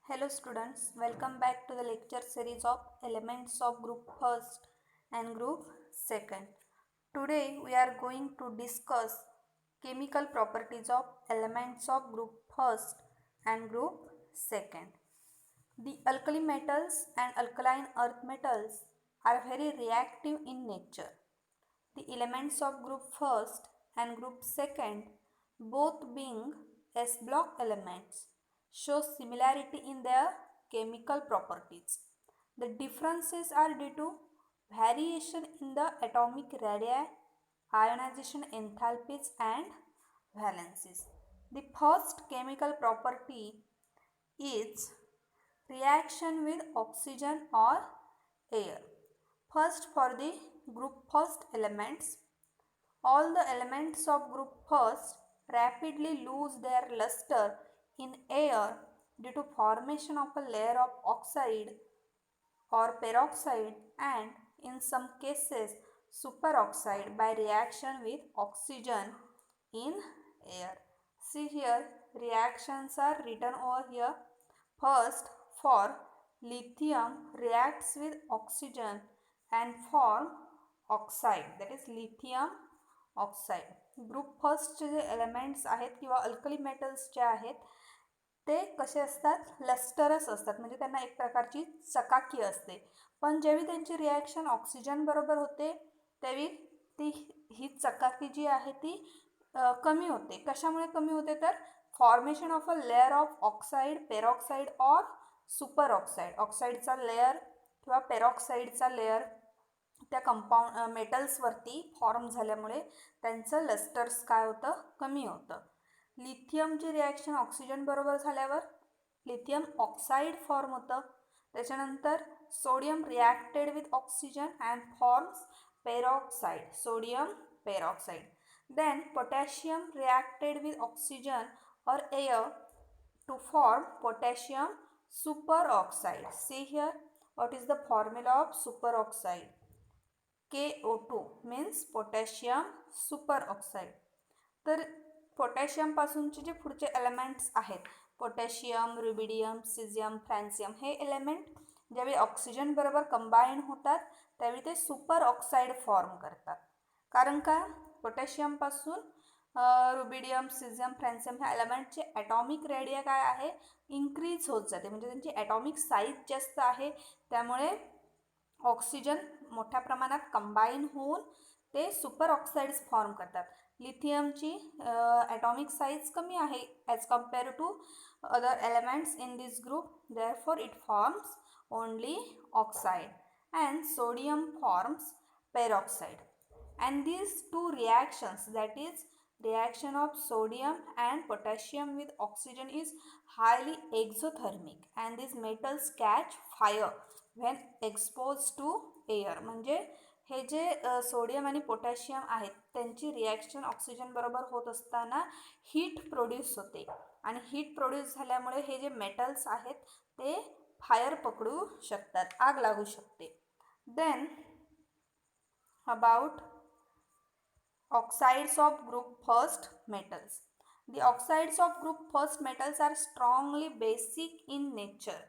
Hello students, welcome back to the lecture series of Elements of Group First and Group Second. Today we are going to discuss chemical properties of elements of Group First and Group Second. The alkali metals and alkaline earth metals are very reactive in nature. The elements of Group First and Group Second, both being S block elements, show similarity in their chemical properties. The differences are due to variation in the atomic radii, ionization enthalpies and valencies. The first chemical property is reaction with oxygen or air. First, for the group first elements, all the elements of group first rapidly lose their luster in air due to formation of a layer of oxide or peroxide and in some cases superoxide by reaction with oxygen in air. See here, reactions are written over here. First, for lithium reacts with oxygen and form oxide, that is lithium oxide. Group फर्स्टचे जे elements आहेत किंवा alkali metals जे आहेत ते कसे असतात, lustrous असतात, म्हणजे त्यांना एक प्रकारची चकाकी असते. पण जेव्हा त्यांची रिॲक्शन ऑक्सिजन बरोबर होते तेव्हा ती ही चकाकी जी आहे ती कमी होते. कशामुळे कमी होते तर formation of a layer of oxide, peroxide और सुपर ऑक्साईड. ऑक्साईडचा लेअर किंवा पेरॉक्साईडचा लेअर त्या कंपाऊंड मेटल्सवरती फॉर्म झाल्यामुळे त्यांचं लस्टर्स काय होतं, कमी होतं. लिथियमची रिॲक्शन ऑक्सिजन बरोबर झाल्यावर लिथियम ऑक्साईड फॉर्म होतं. त्याच्यानंतर sodium reacted with oxygen and forms peroxide, sodium peroxide. Then potassium reacted with oxygen और air to form potassium superoxide. See here, what is the formula of superoxide? KO2 means potassium superoxide. तर पोटॅशियमपासूनचे जे पुढचे elements आहेत, potassium, rubidium, सिझियम, फ्रॅन्सियम, हे element ज्यावेळी oxygen बरोबर combine होतात त्यावेळी ते सुपर ऑक्साईड फॉर्म करतात. कारण का, पोटॅशियमपासून रुबिडियम, सिझियम, फ्रॅन्सियम ह्या एलिमेंटचे ॲटॉमिक रेडिया काय आहे, इन्क्रीज होत जाते, म्हणजे त्यांची ॲटॉमिक साईज जास्त आहे. त्यामुळे ऑक्सिजन मोठ्या प्रमाणात कंबाईन होऊन ते सुपर ऑक्साईड्स फॉर्म करतात. लिथियमची ॲटॉमिक साईज कमी आहे as compare to other elements in this group, therefore it forms only oxide. And sodium forms peroxide. And these two reactions, that is reaction of sodium and potassium with oxygen, is highly exothermic and these metals catch fire when exposed to air. म्हणजे हे जे sodium आणि potassium आहेत त्यांची reaction oxygen बरोबर होत असताना heat produce होते आणि हीट प्रोड्यूस झाल्यामुळे हे जे मेटल्स आहेत ते फायर पकडू शकतात, आग लागू शकते. Then about oxides of group first metals. The oxides of group first metals are strongly basic in nature,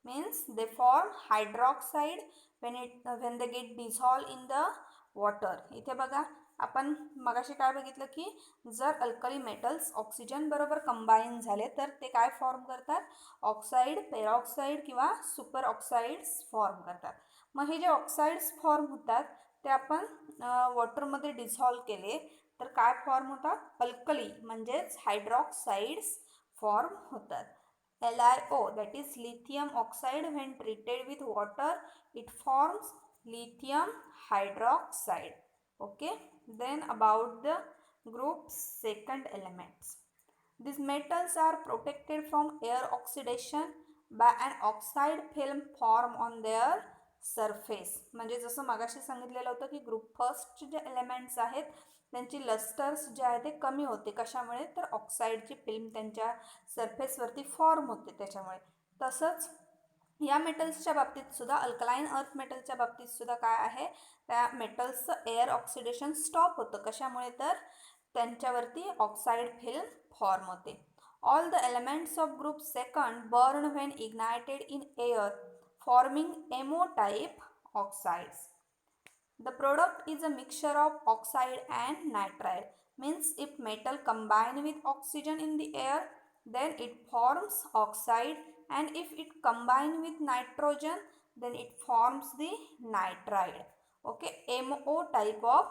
means they form hydroxide when they get dissolved in the water. इथे बघा, आपण मगाशी काय बघितलं की जर अल्कली मेटल्स ऑक्सिजन बरोबर combine झाले तर ते काय फॉर्म करतात, ऑक्साईड, पेरॉक्साईड किंवा सुपर ऑक्साईड्स फॉर्म करतात. मग हे जे ऑक्साईड्स फॉर्म होतात ते आपण वॉटरमध्ये डिझॉल्व केले तर काय फॉर्म होतात, अल्कली म्हणजेच हायड्रॉक्साईड्स फॉर्म होतात. LiO, that is lithium oxide, when treated with water it forms lithium hydroxide. Okay, then about the group second elements. These metals are protected from air oxidation by an oxide film form on their surface. म्हणजे जसं मगाशी सांगितलेलं होतं की group फर्स्टचे जे elements आहेत त्यांची लस्टर्स जे आहे ते कमी होते. कशामुळे तर ऑक्साईडची फिल्म त्यांच्या सरफेसवरती फॉर्म होते त्याच्यामुळे. तसंच या मेटल्सच्या बाबतीत सुद्धा, अल्कलाईन अर्थ मेटलच्या बाबतीत सुद्धा काय आहे, त्या मेटल्सचं एअर ऑक्सिडेशन स्टॉप होतं. कशामुळे तर त्यांच्यावरती ऑक्साईड फिल्म फॉर्म होते. All the elements of group second burn when ignited in air, forming MO-type oxides. The product is a mixture of oxide and nitride. Means if metal combine with oxygen in the air, then it forms oxide, and if it combine with nitrogen, then it forms the nitride. Okay, MO type of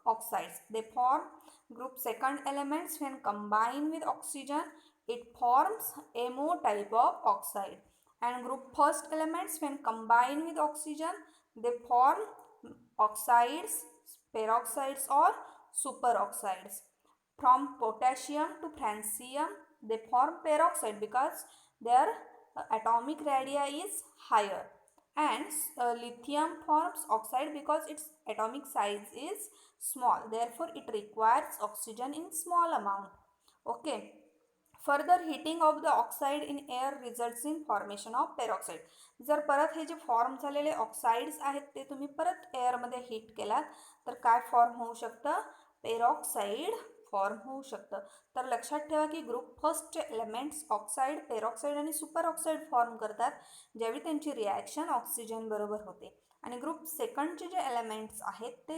oxides. They form group second elements when combined with oxygen. It forms MO type of oxide. And group first elements when combined with oxygen, they form oxides, peroxides or superoxides. From potassium to francium, they form peroxide because their atomic radii is higher. And lithium forms oxide because its atomic size is small. Therefore, it requires oxygen in small amount. Okay. Further heating of the oxide in air results in formation of peroxide. जर परत हे जे form झालेले oxides आहेत ते तुम्ही परत एअरमध्ये heat केलात तर काय फॉर्म होऊ शकतं? पेरॉक्साईड फॉर्म होऊ शकतं. तर लक्षात ठेवा की ग्रुप फर्स्टचे एलिमेंट्स ऑक्साईड, पेरॉक्साईड आणि सुपर ऑक्साईड फॉर्म करतात ज्यावेळी त्यांची रिॲक्शन ऑक्सिजन बरोबर होते. आणि ग्रुप सेकंडचे जे एलिमेंट्स आहेत ते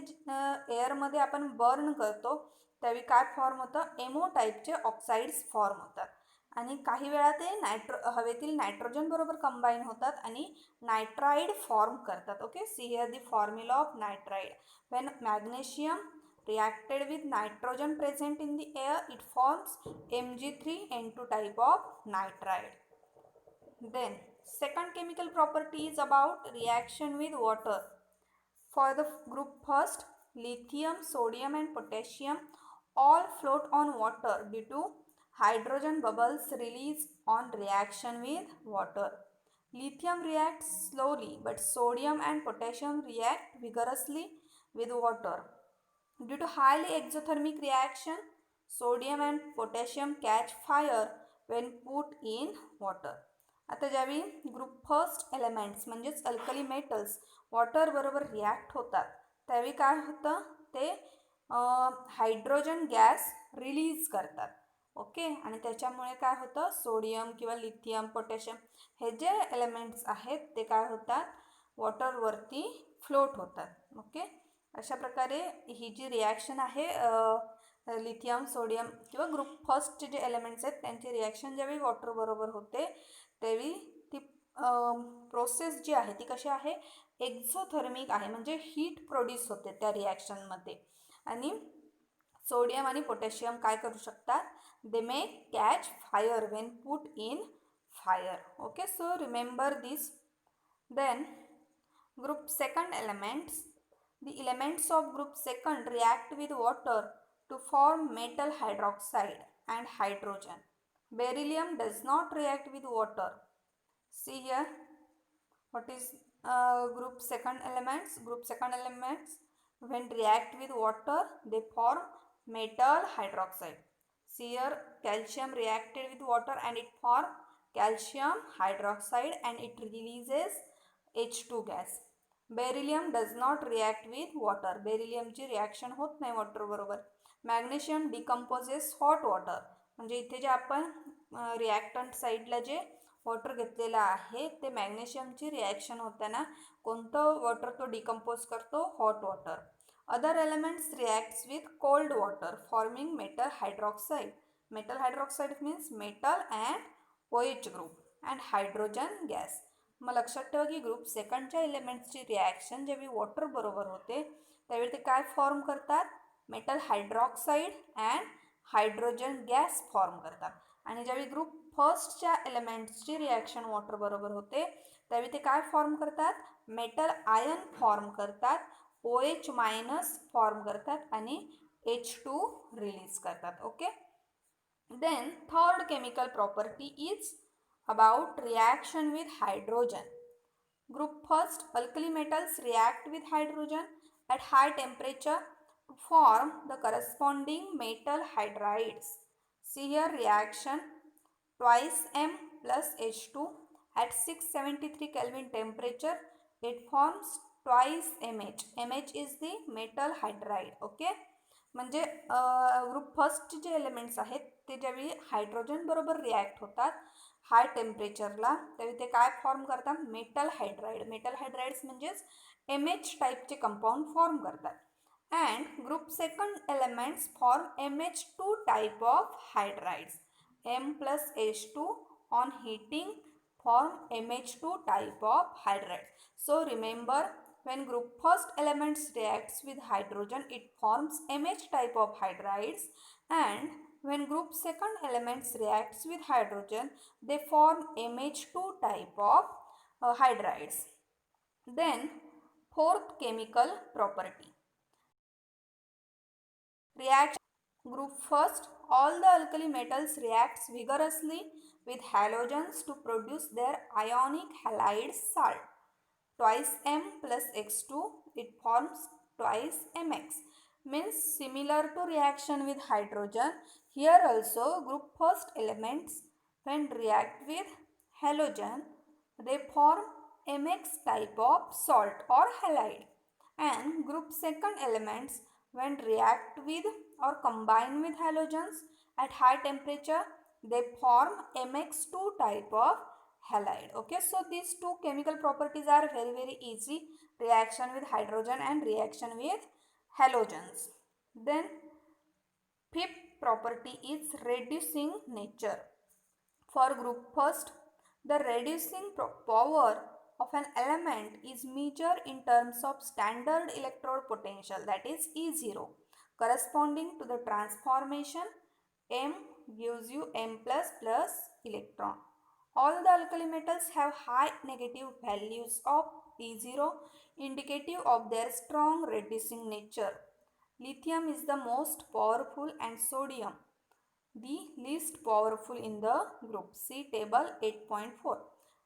एअरमध्ये आपण बर्न करतो त्यावेळी काय फॉर्म होतं? एमओ टाईपचे ऑक्साइड्स फॉर्म होतात. आणि काही वेळा ते हवेतील नायट्रोजन बरोबर कंबाईन होतात आणि नायट्राइड फॉर्म करतात. Okay, see here the formula of nitride. When magnesium reacted with nitrogen present in the air, it forms Mg3N2 type of nitride. Then second chemical property is about reaction with water. For the group first, lithium, sodium and potassium all float on water due to hydrogen bubbles released on reaction with water. Lithium reacts slowly, but sodium and potassium react vigorously with water. Due to highly exothermic reaction, sodium and potassium catch fire when put in water. आता ज्यावेळी group first elements म्हणजेच alkali metals water बरोबर react होतात त्यावेळी काय होतं? ते hydrogen gas release करतात. ओके, आणि त्याच्यामुळे काय होतं? सोडियम किंवा लिथियम, पोटॅशियम हे जे एलिमेंट्स आहेत ते काय होतात? वॉटरवरती फ्लोट होतात. ओके, अशा प्रकारे ही जी रिॲक्शन आहे लिथियम, सोडियम किंवा ग्रुप फर्स्टचे जे एलिमेंट्स आहेत त्यांची रिॲक्शन ज्यावेळी वॉटर बरोबर होते त्यावेळी ती प्रोसेस जी आहे ती कशी आहे? एक्झोथर्मिक आहे, म्हणजे हीट प्रोड्यूस होते त्या रिॲक्शनमध्ये. आणि सोडियम आणि पोटॅशियम काय करू शकतात? They may catch fire when put in fire. Okay, so remember this. Then group second elements. The elements of group second react with water to form metal hydroxide and hydrogen. Beryllium does not react with water. See here, what is group second elements? Group second elements when react with water they form metal hydroxide. See here, calcium reacted with water and it form calcium hydroxide and it releases H2 gas. Beryllium does not react with water. बेरिलियमची reaction होत नाही water बरोबर. Magnesium decomposes hot water. म्हणजे इथे जे आपण reactant साईडला जे वॉटर घेतलेलं आहे ते मॅग्नेशियमची रिॲक्शन होताना कोणतं वॉटर तो डिकम्पोज करतो? Hot water. Other elements reacts with cold water forming metal hydroxide. Metal hydroxide means metal and OH group and hydrogen gas. मग लक्षात ठेवा की ग्रुप सेकंडच्या एलिमेंट्सची रिॲक्शन ज्यावेळी वॉटर बरोबर होते त्यावेळी ते काय फॉर्म करतात? Metal hydroxide and hydrogen gas form करतात. आणि ज्यावेळी ग्रुप फर्स्टच्या एलिमेंट्सची रिॲक्शन वॉटर बरोबर होते त्यावेळी ते काय फॉर्म करतात? मेटल आयन फॉर्म करतात, OH मायनस फॉर्म करतात आणि H2 रिलीज करतात. Okay, then third chemical property is about reaction with hydrogen. Group first, alkali metals react with hydrogen at high temperature to form the corresponding metal hydrides. See here reaction twice M plus H2 at 673 Kelvin temperature. It forms twice MH. MH is the metal hydride. Okay, म्हणजे group first जे elements आहेत ते ज्यावेळी hydrogen बरोबर react होतात हाय टेम्परेचरला त्यावेळी ते काय फॉर्म करतात, मेटल हायड्राइड. मेटल हायड्राइड्स म्हणजेच MH टाईपचे कंपाऊंड फॉर्म करतात. And group second elements form MH2 type of hydrides. M plus H2 on heating form MH2 type of hydride. So remember, when group first elements reacts with hydrogen, it forms MH type of hydrides, and when group second elements reacts with hydrogen, they form MH2 type of hydrides. Then fourth chemical property. Reaction group first, all the alkali metals reacts vigorously with halogens to produce their ionic halide salt. Twice M plus X2, it forms twice Mx. Means similar to reaction with hydrogen, here also group first elements when react with halogen, they form Mx type of salt or halide. And group second elements when react with or combine with halogens at high temperature, they form MX2 type of halide. Okay, so these two chemical properties are very easy, reaction with hydrogen and reaction with halogens. Then fifth property is reducing nature. For group first, the reducing power of an element is measured in terms of standard electrode potential, that is E0, corresponding to the transformation M gives you M plus plus electron. All the alkali metals have high negative values of E0, indicative of their strong reducing nature. Lithium is the most powerful and sodium the least powerful in the group. See table 8.4.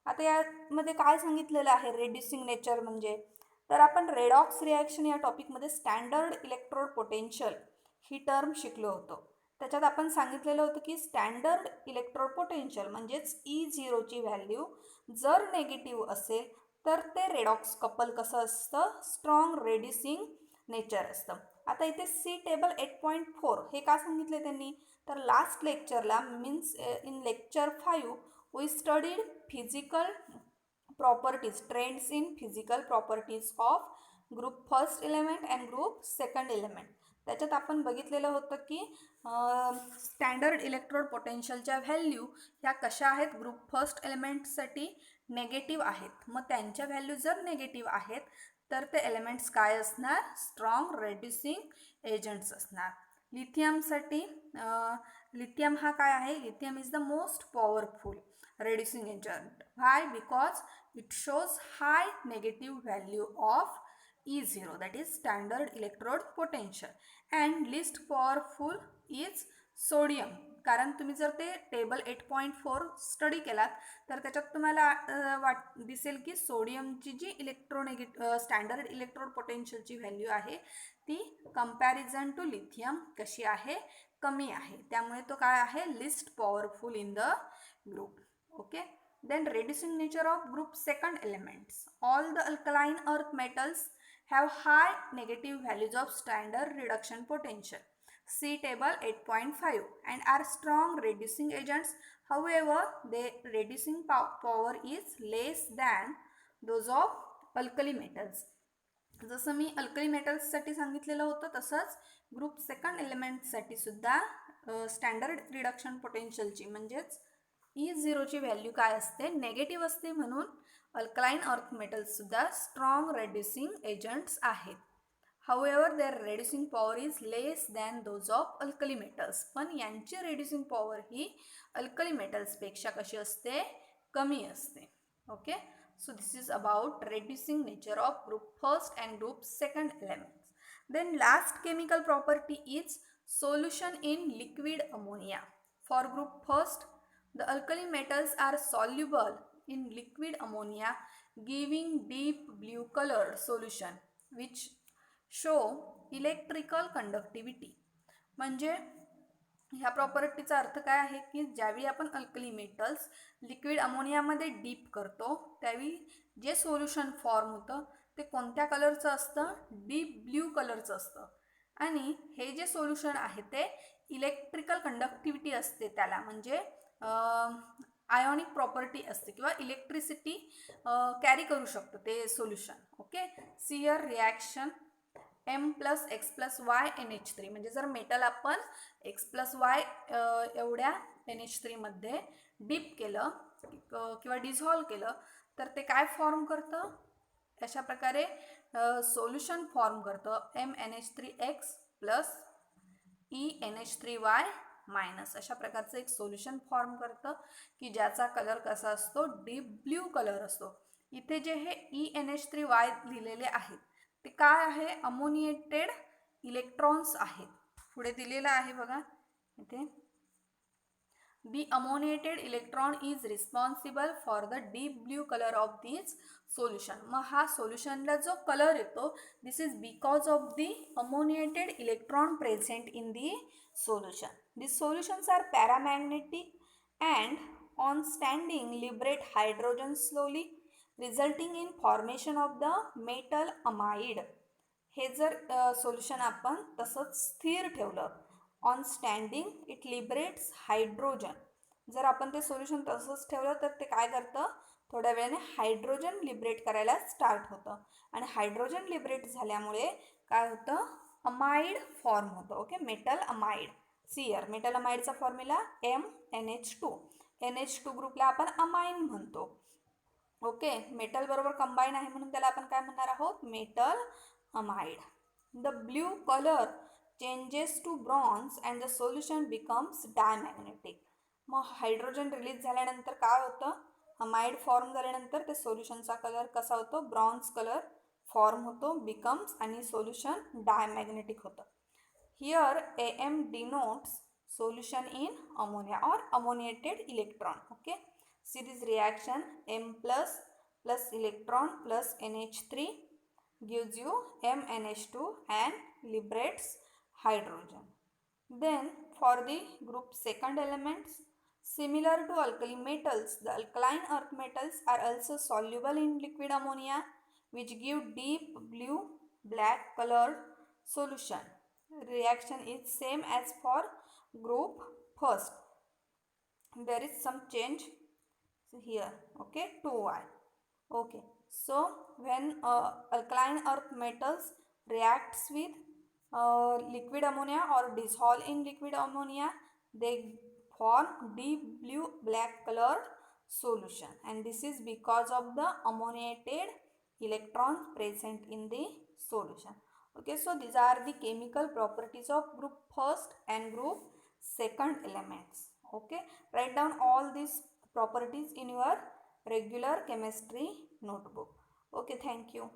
आता यामध्ये काय सांगितलेलं आहे reducing nature म्हणजे, तर आपण redox reaction या टॉपिकमध्ये standard electrode potential ही term शिकलो होतो. त्याच्यात आपण सांगितलेलं होतं की स्टँडर्ड इलेक्ट्रोड पोटेन्शियल म्हणजेच E0ची व्हॅल्यू जर नेगेटिव्ह असेल तर ते रेडॉक्स कपल कसं असतं, स्ट्रॉंग रेड्युसिंग नेचर असतं. आता इथे सी टेबल 8.4 हे का सांगितले त्यांनी, तर लास्ट लेक्चरला means in lecture 5 we studied physical properties, trends in physical properties of group first element and group second element. त्याच्यात आपण बघितलेलं होतं की स्टँडर्ड इलेक्ट्रोड पोटेन्शियलच्या व्हॅल्यू ह्या कशा आहेत, ग्रुप फर्स्ट एलिमेंटसाठी नेगेटिव्ह आहेत. मग त्यांच्या व्हॅल्यू जर नेगेटिव्ह आहेत तर ते एलिमेंट्स काय असणार, स्ट्रॉंग रेड्युसिंग एजंट्स असणार. लिथियमसाठी लिथियम हा काय आहे, lithium is the most powerful reducing agent. Why? Because it shows high negative value of E0, that is standard electrode potential, and least powerful is sodium. कारण तुम्ही जर ते टेबल 8.4 स्टडी केलात तर त्याच्यात तुम्हाला दिसेल की सोडियमची जी स्टँडर्ड इलेक्ट्रोड पोटेन्शियलची व्हॅल्यू आहे ती कंपॅरिझन टू लिथियम कशी आहे, कमी आहे. त्यामुळे तो काय आहे, list powerful in the group. Okay, then reducing nature of group second elements. All the alkaline earth metals have high negative values of standard reduction potential. See table 8.5 and are strong reducing agents. However, their reducing power is less than those of alkali metals. जसं मी alkali मेटल्ससाठी सांगितलेलं होतं तसंच group second एलिमेंटसाठी सुद्धा standard reduction पोटेन्शियलची म्हणजेच E0ची value काय असते, negative असते. म्हणून अल्कलाइन अर्थ मेटल्स सुद्धा स्ट्रॉंग रेड्युसिंग एजंट्स आहेत. However their reducing power is less than those of alkali metals. पण यांची रेड्युसिंग पॉवर ही अल्कली मेटल्सपेक्षा कशी असते, कमी असते. Okay, so this is about reducing nature of group first and group second elements. Then last chemical property is solution in liquid ammonia. For group first, the alkali metals are soluble in liquid ammonia, giving deep blue colored solution which show electrical conductivity. म्हणजे ह्या प्रॉपर्टीचा अर्थ काय आहे की ज्यावेळी आपण alkali metals liquid अमोनियामध्ये deep करतो त्यावेळी जे सोल्युशन फॉर्म होतं ते कोणत्या कलरचं असतं, डीप ब्ल्यू कलरचं असतं. आणि हे जे सोल्युशन आहे ते इलेक्ट्रिकल कंडक्टिव्हिटी असते त्याला, म्हणजे आयोनिक प्रॉपर्टी असते किंवा इलेक्ट्रिसिटी कॅरी करू शकतो ते सोल्युशन. ओके, सियर reaction M plus X plus Y NH3, म्हणजे जर मेटल आपण एक्स प्लस वाय एवढ्या NH3 मध्ये डीप केलं किंवा डिझॉल्व केलं तर ते काय फॉर्म करतं, अशा प्रकारे सोल्युशन फॉर्म करतं MnH3x प्लस EnH3y मायनस. अशा प्रकारचं एक सोल्युशन फॉर्म करतं की ज्याचा कलर कसा असतो, डीप ब्ल्यू कलर असतो. इथे जे हे EnH3y लिहिलेले आहेत ते काय आहे, अमोनिएटेड इलेक्ट्रॉन्स आहेत. पुढे दिलेलं आहे बघा इथे, The ammoniated electron is responsible for the deep blue color of this solution. मग हा सोल्युशनला जो कलर येतो, this is because of the ammoniated electron present in the solution. These solutions are paramagnetic and on standing liberate hydrogen slowly, resulting in formation of the metal amide. हे जर solution आपण तसंच स्थिर ठेवलं, on standing it liberates hydrogen. जर आपण ते solution तसंच ठेवलं तर ते काय करतं, थोड्या वेळाने हायड्रोजन लिबरेट करायला स्टार्ट होतं आणि हायड्रोजन लिबरेट झाल्यामुळे काय होतं, अमाइड फॉर्म होतं. Okay, metal amide. सियर मेटल अमाइडचा फॉर्म्युला MnH2. NH2 ग्रुपला आपण अमाइन म्हणतो. ओके, मेटल बरोबर कंबाईन आहे म्हणून त्याला आपण काय म्हणणार आहोत, metal amide. The blue color changes to bronze and the solution becomes diamagnetic. मग हायड्रोजन रिलीज झाल्यानंतर काय होतं, अमाइड फॉर्म झाल्यानंतर ते सोल्युशनचा कलर कसा होतो, ब्रॉन्झ कलर फॉर्म होतो, बिकम्स, आणि सोल्युशन डायमॅग्नेटिक होतं. Here AM denotes solution in ammonia और ammoniated electron. Okay, see this reaction M plus electron plus NH3 gives you MnH2 and liberates hydrogen. Then for the group second elements, similar to alkali metals, the alkaline earth metals are also soluble in liquid ammonia, which give deep blue black colored solution. Reaction is same as for group first. There is some change here. Okay, 2y. Okay, so when alkaline earth metals reacts with liquid ammonia or dissolve in liquid ammonia, they form deep blue black colored solution, and this is because of the ammoniated electrons present in the solution. Okay, so these are the chemical properties of group first and group second elements. Okay, write down all these properties in your regular chemistry notebook. Okay, thank you.